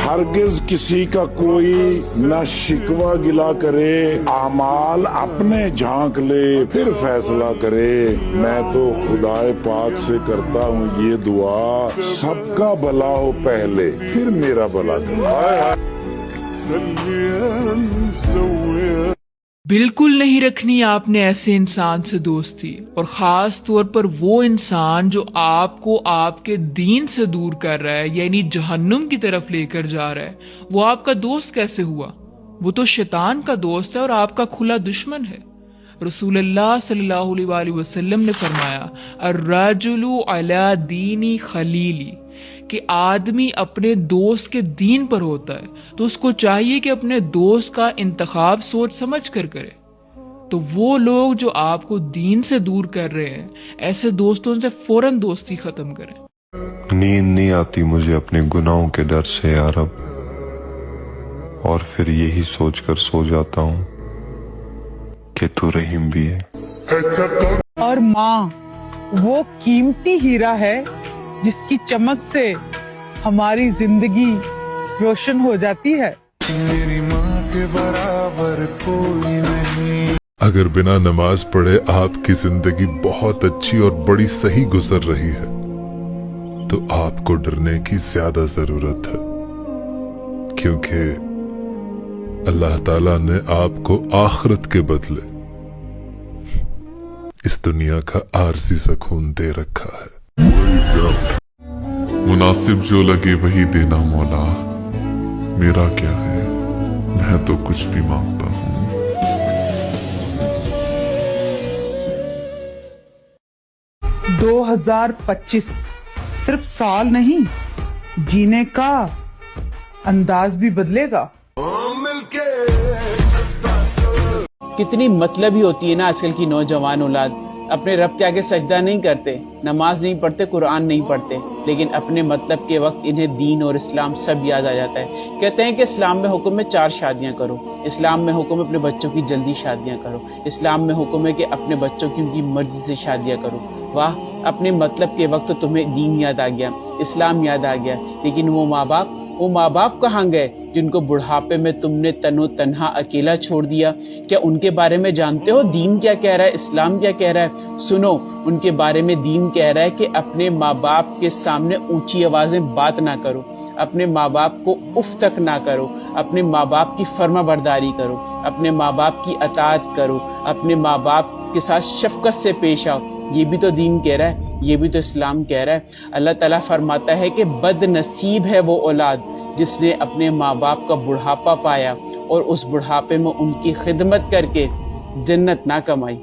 हरगिज किसी का कोई न शिकवा गिला करे, आमाल अपने झांक ले फिर फैसला करे। मैं तो खुदाए पाक से करता हूँ ये दुआ, सबका भला हो पहले फिर मेरा भला करे। बिल्कुल नहीं रखनी आपने ऐसे इंसान से दोस्ती, और खास तौर पर वो इंसान जो आपको आपके दीन से दूर कर रहा है, यानी जहन्नुम की तरफ लेकर जा रहा है। वो आपका दोस्त कैसे हुआ? वो तो शैतान का दोस्त है और आपका खुला दुश्मन है। रसूलुल्लाह सल्लल्लाहु अलैहि वसल्लम ने फरमाया, अर्रजुलु अला दीनी खलीली, कि आदमी अपने दोस्त के दीन पर होता है, तो उसको चाहिए कि अपने दोस्त का इंतखाब सोच समझ कर करे। तो वो लोग जो आपको दीन से दूर कर रहे हैं, ऐसे दोस्तों से फौरन दोस्ती खत्म करें। नींद नहीं आती मुझे अपने गुनाहों के डर से या रब, और फिर यही सोचकर सो जाता हूँ कि तू रहीम भी है। और माँ वो कीमती हीरा है जिसकी चमक से हमारी जिंदगी रोशन हो जाती है। मेरी माँ के बराबर कोई नहीं। अगर बिना नमाज पढ़े आपकी जिंदगी बहुत अच्छी और बड़ी सही गुजर रही है, तो आपको डरने की ज्यादा जरूरत है, क्योंकि अल्लाह ताला ने आपको आखिरत के बदले इस दुनिया का आरजी सुकून दे रखा है। मुनासिब जो लगे वही देना मौला, मेरा क्या है, मैं तो कुछ भी मांगता हूँ। 2025 सिर्फ साल नहीं, जीने का अंदाज भी बदलेगा। कितनी मतलबी होती है ना आजकल की नौजवान औलाद। अपने रब के आगे सजदा नहीं करते, नमाज नहीं पढ़ते, कुरान नहीं पढ़ते, लेकिन अपने मतलब के वक्त इन्हें दीन और इस्लाम सब याद आ जाता है। कहते हैं कि इस्लाम में हुक्म है 4 शादियां करो, इस्लाम में हुक्म है अपने बच्चों की जल्दी शादियां करो, इस्लाम में हुक्म है कि अपने बच्चों की उनकी मर्जी से शादियां करो। वाह, अपने मतलब के वक्त तो तुम्हें दीन याद आ गया, इस्लाम याद आ गया, लेकिन वो माँ बाप कहाँ गए जिनको बुढ़ापे में तुमने तनो तन्हा अकेला छोड़ दिया? क्या उनके बारे में जानते हो दीन क्या कह रहा है, इस्लाम क्या कह रहा है? सुनो, उनके बारे में दीन कह रहा है कि अपने माँ बाप के सामने ऊंची आवाजें बात ना करो, अपने माँ बाप को उफ तक ना करो, अपने माँ बाप की फर्मा बरदारी करो, अपने माँ बाप की अताअत करो, अपने माँ बाप के साथ शफकत से पेश आओ। ये भी तो दीन कह रहा है, ये भी तो इस्लाम कह रहा है। अल्लाह ताला फरमाता है कि बदनसीब है वो औलाद जिसने अपने माँ बाप का बुढ़ापा पाया और उस बुढ़ापे में उनकी खिदमत करके जन्नत ना कमाई।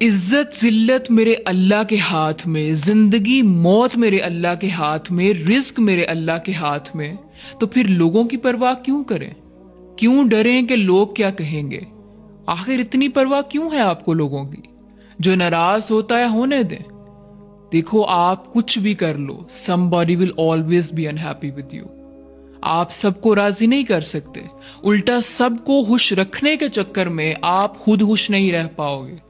इज्जत जिल्लत मेरे अल्लाह के हाथ में, जिंदगी मौत मेरे अल्लाह के हाथ में, रिज्क मेरे अल्लाह के हाथ में। तो फिर लोगों की परवाह क्यों करें? क्यों डरें कि लोग क्या कहेंगे? आखिर इतनी परवाह क्यों है आपको लोगों की? जो नाराज होता है होने दें। देखो, आप कुछ भी कर लो, somebody will always be unhappy with you। आप सबको राजी नहीं कर सकते, उल्टा सबको खुश रखने के चक्कर में आप खुद खुश नहीं रह पाओगे।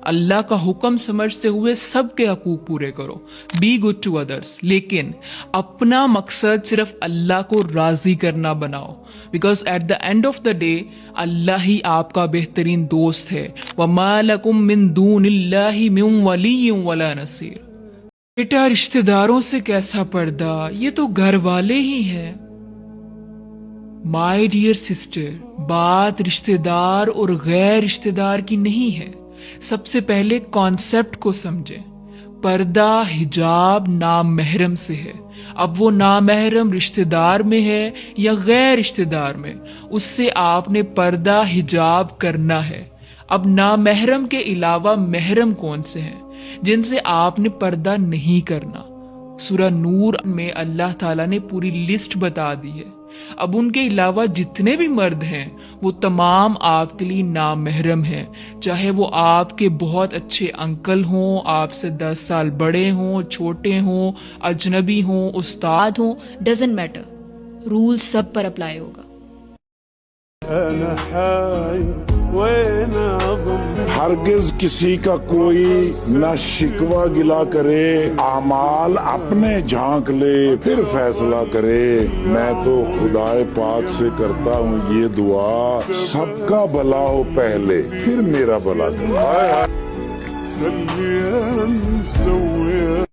अल्लाह का हुक्म समझते हुए सबके हकूक पूरे करो, बी गुड टू अदर्स, लेकिन अपना मकसद सिर्फ अल्लाह को राजी करना बनाओ, because at the end of the day अल्लाह ही आपका बेहतरीन दोस्त है। वमा लकुम मिन दूनिल्लाहि मिन वलिय्यिन वला नसीर। बेटा, रिश्तेदारों से कैसा पर्दा, ये तो घर वाले ही हैं। माय डियर सिस्टर, बात रिश्तेदार और गैर रिश्तेदार की नहीं है। सबसे पहले कॉन्सेप्ट को समझें। पर्दा हिजाब नामहरम से है। अब वो नामहरम रिश्तेदार में है या गैर रिश्तेदार में, उससे आपने पर्दा हिजाब करना है। अब नामहरम के अलावा महरम कौन से हैं जिनसे आपने पर्दा नहीं करना? सूरह नूर में अल्लाह ताला ने पूरी लिस्ट बता दी है। अब उनके अलावा जितने भी मर्द हैं वो तमाम आपके लिए नामहरम हैं, चाहे वो आपके बहुत अच्छे अंकल हों, आपसे 10 साल बड़े हों, छोटे हों, अजनबी हों, उस्ताद हो, डजंट मैटर, रूल सब पर अप्लाई होगा। أنا حاير وين أضم हरगिज किसी का कोई न शिकवा गिला करे, आमाल अपने झांक ले फिर फैसला करे। मैं तो खुदाए पाक से करता हूँ ये दुआ, सबका भला हो पहले फिर मेरा भला करे। خلي أنسى وياك